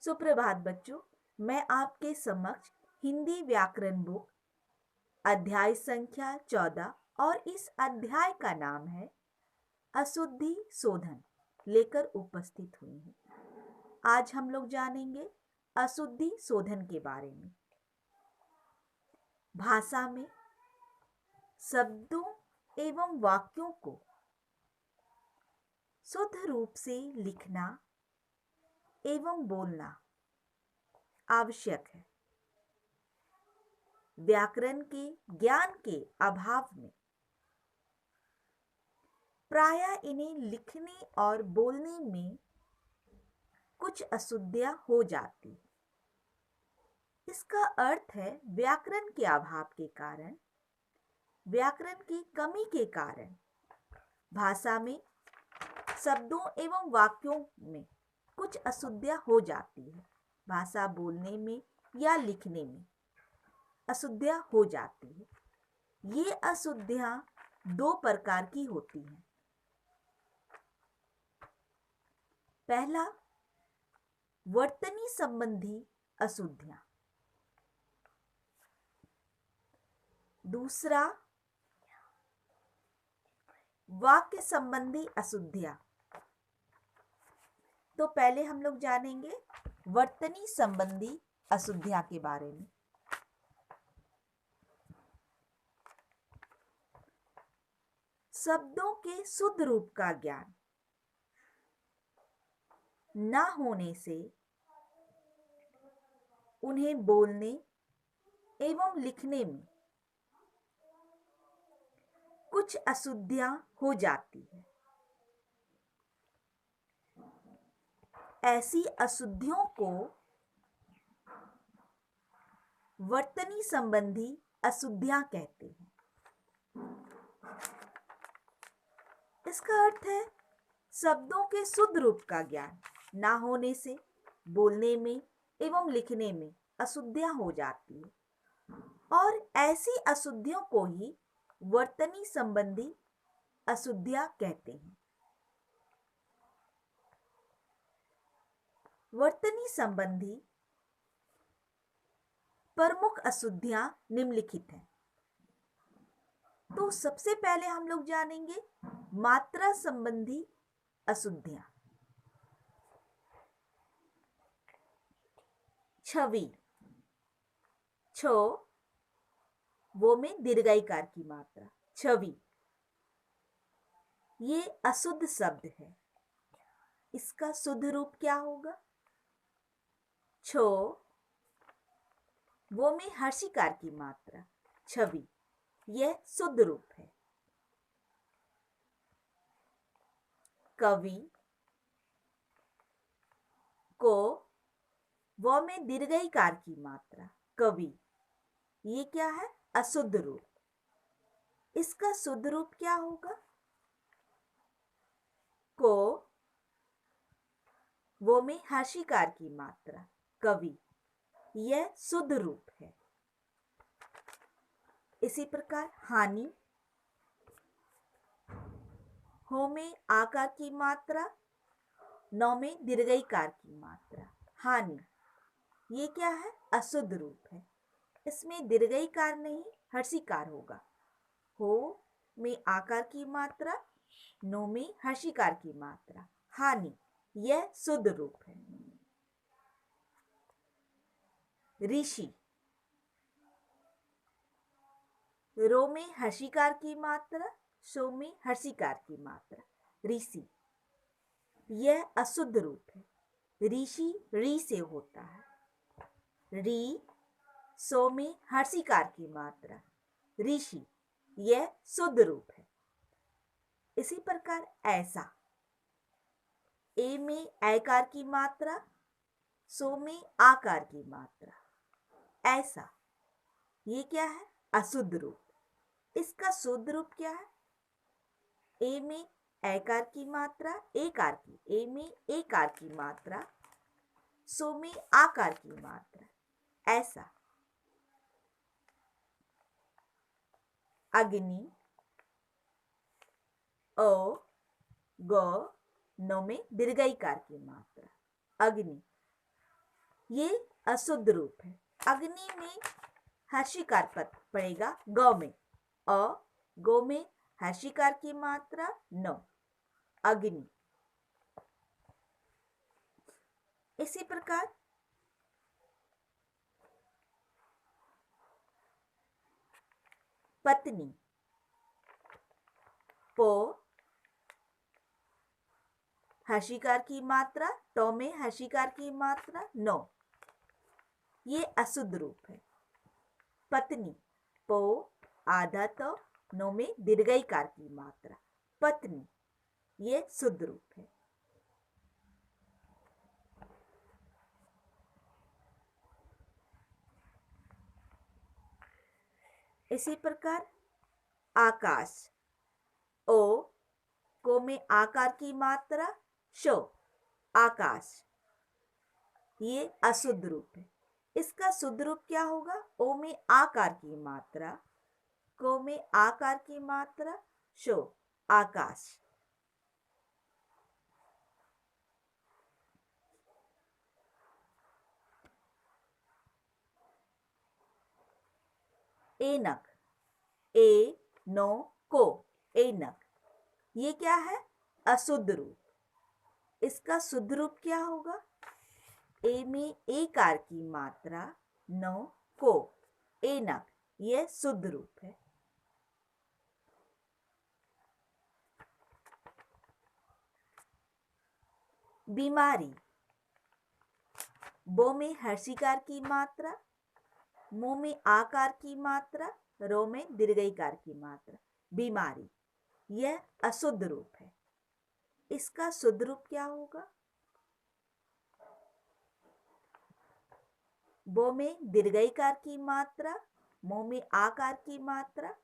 सुप्रभात बच्चों, मैं आपके समक्ष हिंदी व्याकरण बुक अध्याय संख्या 14 और इस अध्याय का नाम है अशुद्धि शोधन लेकर उपस्थित हुई हूँ। आज हम लोग जानेंगे अशुद्धि शोधन के बारे में। भाषा में शब्दों एवं वाक्यों को शुद्ध रूप से लिखना एवं बोलना आवश्यक है। व्याकरण के ज्ञान के अभाव में प्रायः इन्हें लिखने और बोलने में कुछ अशुद्धियां हो जाती है। इसका अर्थ है व्याकरण के अभाव के कारण, व्याकरण की कमी के कारण भाषा में शब्दों एवं वाक्यों में कुछ अशुद्धियां हो जाती है। भाषा बोलने में या लिखने में अशुद्धियां हो जाती है। ये अशुद्धियां दो प्रकार की होती हैं। पहला, वर्तनी संबंधी अशुद्धियां। दूसरा, वाक्य संबंधी अशुद्धियां। तो पहले हम लोग जानेंगे वर्तनी संबंधी अशुद्धियां के बारे में। शब्दों के शुद्ध रूप का ज्ञान ना होने से उन्हें बोलने एवं लिखने में कुछ अशुद्धियां हो जाती है। ऐसी अशुद्धियों को वर्तनी संबंधी अशुद्धियां कहते हैं। इसका अर्थ है शब्दों के शुद्ध रूप का ज्ञान ना होने से बोलने में एवं लिखने में अशुद्धियां हो जाती है और ऐसी अशुद्धियों को ही वर्तनी संबंधी अशुद्धियां कहते हैं। वर्तनी संबंधी प्रमुख अशुद्धियां निम्नलिखित हैं। तो सबसे पहले हम लोग जानेंगे मात्रा संबंधी अशुद्धियां। छवि, छो वो में दीर्घायकार की मात्रा, छवि, ये अशुद्ध शब्द है। इसका शुद्ध रूप क्या होगा? छो वो में हर्षिकार की मात्रा, छवि, यह शुद्ध रूप है। कवि, को वो में दीर्घायकार की मात्रा, कवि, ये क्या है? अशुद्ध रूप। इसका शुद्ध रूप क्या होगा? को वो में हर्षिकार की मात्रा, कवि, यह शुद्ध रूप है। इसी प्रकार हानि, हो में आकार की मात्रा, नौ में दीर्घायकार की मात्रा, हानि, ये क्या है? अशुद्ध रूप है। इसमें दीर्घायकार नहीं हर्षिकार होगा। हो में आकार की मात्रा, नो में हर्षिकार की मात्रा, हानि, यह शुद्ध रूप है। ऋषि, रो में हर्षिकार की मात्रा, शो में हर्षिकार की मात्रा, ऋषि, यह अशुद्ध रूप है। ऋषि री से होता है। री, सो में हर्षिकार की मात्रा, ऋषि, यह शुद्ध रूप है। इसी प्रकार ऐसा, ए में ऐकार की मात्रा, सो में आकार की मात्रा, ऐसा, ये क्या है? अशुद्ध रूप। इसका शुद्ध रूप क्या है? ए में ऐकार की मात्रा, एकार की, ए में एकार की मात्रा, सो में आकार की मात्रा, ऐसा। अग्नि, ओ, गो, नो में दीर्घायकार की मात्रा, अग्नि, ये अशुद्ध रूप है। अग्नि में हर्षिकार पद पड़ेगा गौ में। अ, गौ में हर्षिकार की मात्रा न, अग्नि। इसी प्रकार पत्नी, पो, हर्षिकार की मात्रा, तो में हर्षिकार की मात्रा नो, ये अशुद्ध रूप है। पत्नी, पो, आधा तो, नो में दीर्घईकार की मात्रा, पत्नी, ये शुद्ध रूप है। इसी प्रकार आकाश, ओ, को में आकार की मात्रा शो, आकाश, ये अशुद्ध रूप है। इसका शुद्ध रूप क्या होगा? ओ में आकार की मात्रा, को में आकार की मात्रा शो, आकाश। एनक, ए नो को, एनक, ये क्या है? अशुद्ध रूप। इसका शुद्ध रूप क्या होगा? ए में एकार की मात्रा, नो को, एनक, यह शुद्ध रूप है। बीमारी, बो में हर्षिकार की मात्रा, मो में आकार की मात्रा, रो में दीर्घईकार की मात्रा, बीमारी, यह अशुद्ध रूप है। इसका शुद्ध रूप क्या होगा? बो में दीर्घईकार की मात्रा, मो में आकार की मात्रा,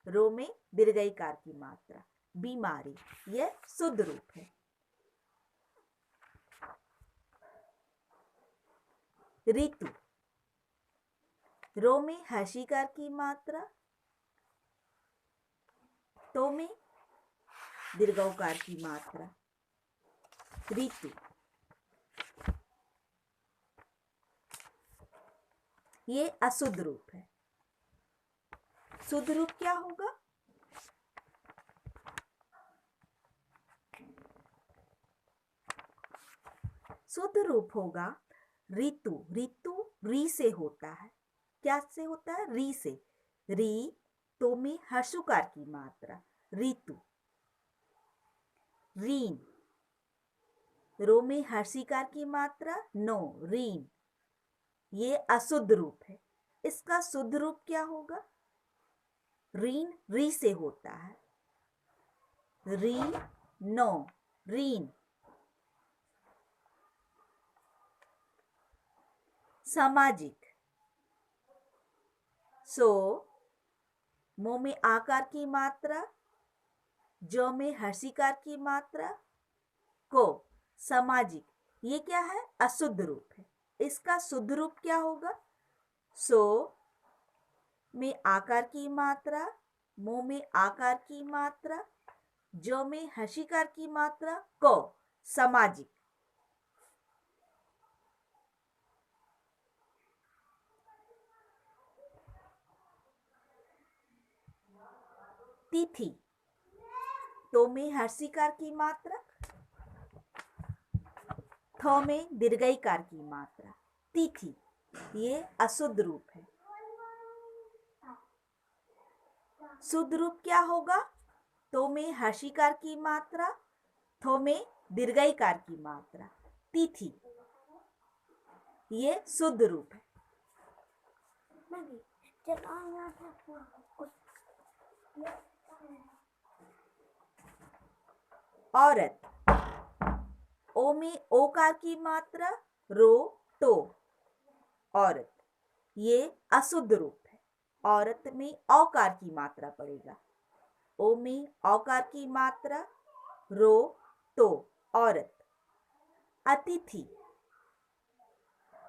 रो में दीर्घईकार की मात्रा, बीमारी, यह शुद्ध रूप है। ऋतु, रो में हर्षिकार की मात्रा, तो में दीर्घौकार की मात्रा, ऋतु, ये अशुद्ध रूप है। शुद्ध रूप क्या होगा? शुद्ध रूप होगा ऋतु। ऋतु री से होता है। क्या से होता है? री से। री, तो में हर्षुकार की मात्रा, ऋतु। रीन, रो में हर्षिकार की मात्रा, नो, रीन, ये अशुद्ध रूप है। इसका शुद्ध रूप क्या होगा? रीन री से होता है। री, नो, रीन। सामाजिक, सो, मो में आकार की मात्रा, जो में हर्षिकार की मात्रा, को, सामाजिक, ये क्या है? अशुद्ध रूप है। इसका शुद्ध रूप क्या होगा? सो में आकार की मात्रा, मो में आकार की मात्रा, जो में हर्षिकार की मात्रा, को, सामाजिक। तिथि, तो में हर्षिकार की मात्रा, थो में दीर्घईकार की मात्रा, तिथि, ये अशुद्ध रूप है। शुद्ध रूप क्या होगा? तो में हर्षिकार की मात्रा, थो में दीर्घईकार की मात्रा, तिथि, ये शुद्ध रूप है। औरत, ओ में ओकार की मात्रा, रो, तो, औरत, ये अशुद्ध रूप है। औरत में औकार की मात्रा पड़ेगा। ओ में औकार की मात्रा, रो, तो, औरत। अतिथि,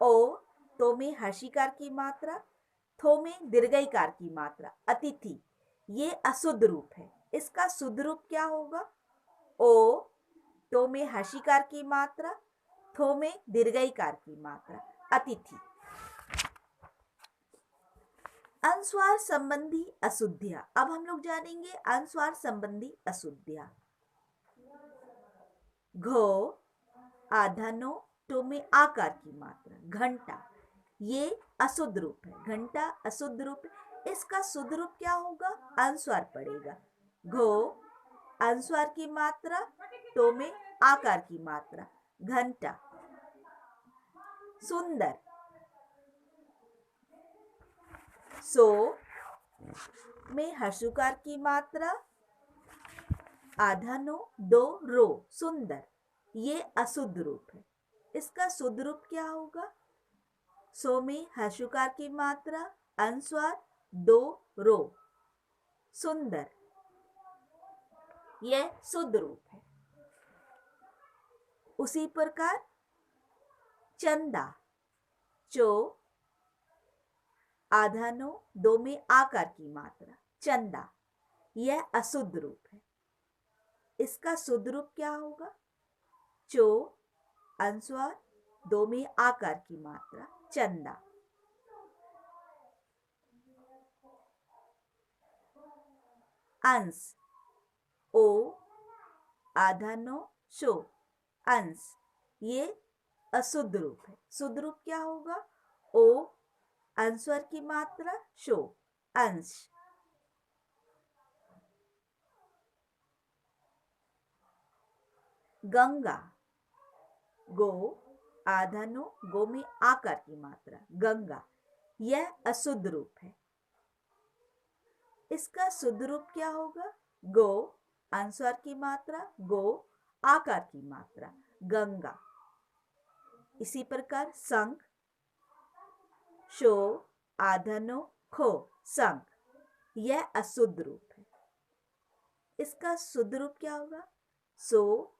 ओ, तो में हर्षिकार की मात्रा, थो में दीर्घईकार की मात्रा, अतिथि, ये अशुद्ध रूप है। इसका शुद्ध रूप क्या होगा? ओ, तो में हर्षिकार की मात्रा, थो में दीर्घईकार की मात्रा, अतिथि। अनुस्वार संबंधी अशुद्धियां। अब हम लोग जानेंगे अनुस्वार संबंधी अशुद्धियां। घो, आधा नो, टो में आकार की मात्रा। घंटा, ये अशुद्ध रूप है। घंटा अशुद्ध रूप है। इसका शुद्ध रूप क्या होगा? अनुस्वार पड़ेगा। घो अनुस्वार की मात्रा, टो में आकार की मात्रा। घंटा। सुंदर, सो में हर्षुकार की मात्रा, आधा नो, दो रो। सुंदर, ये अशुद्ध रूप है। इसका शुद्ध रूप क्या होगा? सो में हर्षुकार की मात्रा, अनुस्वार, दो रो। सुंदर, यह शुद्ध रूप है। उसी प्रकार चंदा, चो, आधा नो, दो में आकार की मात्रा। चंदा, यह अशुद्ध रूप है। इसका शुद्ध रूप क्या होगा? चो, अनुस्वार, दो में आकार की मात्रा। चंदा। अंश, ओ, आधा नो, शो। अंश, ये अशुद्ध रूप है। शुद्ध रूप क्या होगा? ओ, अनुस्वार की मात्रा, शो। अंश। गंगा, गो, आधा नो, गो में आकार की मात्रा। गंगा, यह अशुद्ध रूप है। इसका शुद्ध रूप क्या होगा? गो, अनुस्वार की मात्रा, गो, आकार की मात्रा। गंगा। इसी प्रकार शंख, शो, आधा नो, खो। शंख, यह अशुद्ध रूप है। इसका शुद्ध रूप क्या होगा? सो,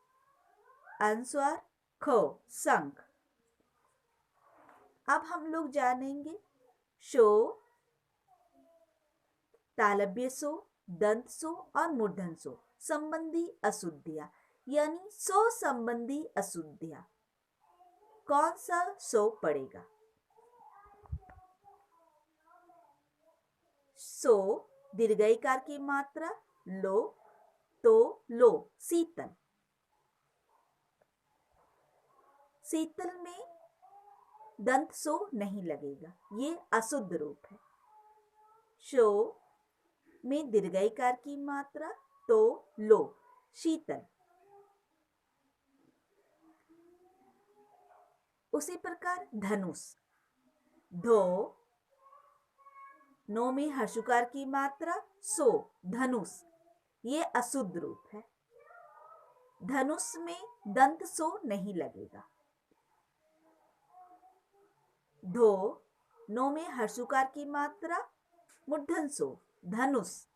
अनुस्वार, खो। शंख। अब हम लोग जानेंगे शो, तालव्य सो, दंत सो और मूर्धन सो संबंधी अशुद्धियां, यानी सो संबंधी अशुद्धियां। कौन सा सो पड़ेगा? सो, दीर्घईकार की मात्रा, लो, तो लो। शीतल, शीतल में दंत सो नहीं लगेगा, ये अशुद्ध रूप है। शो में दीर्घईकार की मात्रा, तो लो। शीतल। उसी प्रकार धनुष, धो, नो में हर्षुकार की मात्रा, सो। धनुष, ये अशुद्ध रूप है। धनुष में दंत सो नहीं लगेगा। धो, नो में हर्षुकार की मात्रा, मूर्धन सो। धनुष।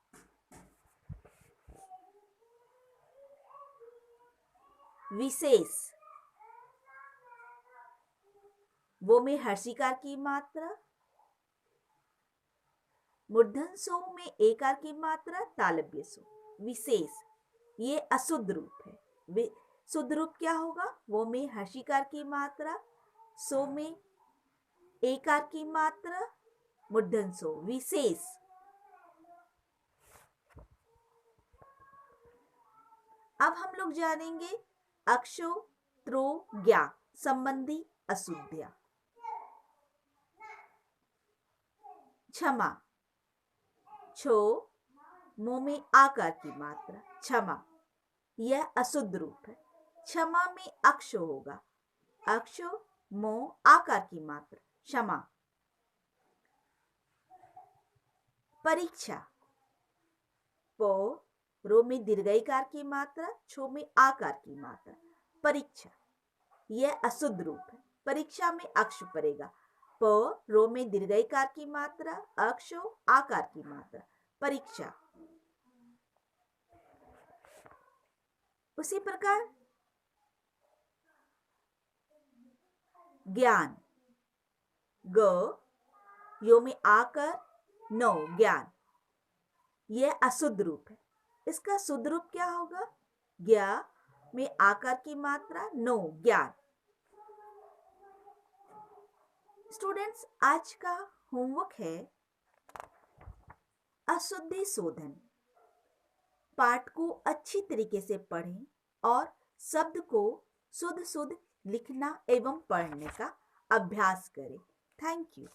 विशेष, वो में हर्षिकार की मात्रा, मूर्धन सो में एकार की मात्रा, तालव्य सो। विशेष, ये अशुद्ध रूप है। शुद्ध रूप क्या होगा? वो में हर्षिकार की मात्रा, सो में एकार की मात्रा, मूर्धन सो। विशेष। अब हम लोग जानेंगे अक्षो, त्रो, ज्ञा संबंधी अशुद्धियां। क्षमा, छो, मुंह में आकार की मात्रा। क्षमा, यह अशुद्ध रूप है। क्षमा में अक्ष होगा। अक्षो, मोह, आकार की मात्रा। क्षमा। परीक्षा, पो, रो में दीर्घईकार की मात्रा, छो में आकार की मात्रा। परीक्षा, यह अशुद्ध रूप है। परीक्षा में अक्ष पड़ेगा। प, रो में दीर्घईकार की मात्रा, अक्षो, आकार की मात्रा। परीक्षा। उसी प्रकार ज्ञान, ग, यो में आकर, नो। ज्ञान, यह अशुद्ध रूप है। इसका शुद्ध रूप क्या होगा? ज्ञा में आकार की मात्रा, नो। ज्ञान। स्टूडेंट्स, आज का होमवर्क है अशुद्धि शोधन। पाठ को अच्छी तरीके से पढ़ें और शब्द को शुद्ध शुद्ध लिखना एवं पढ़ने का अभ्यास करें। Thank you.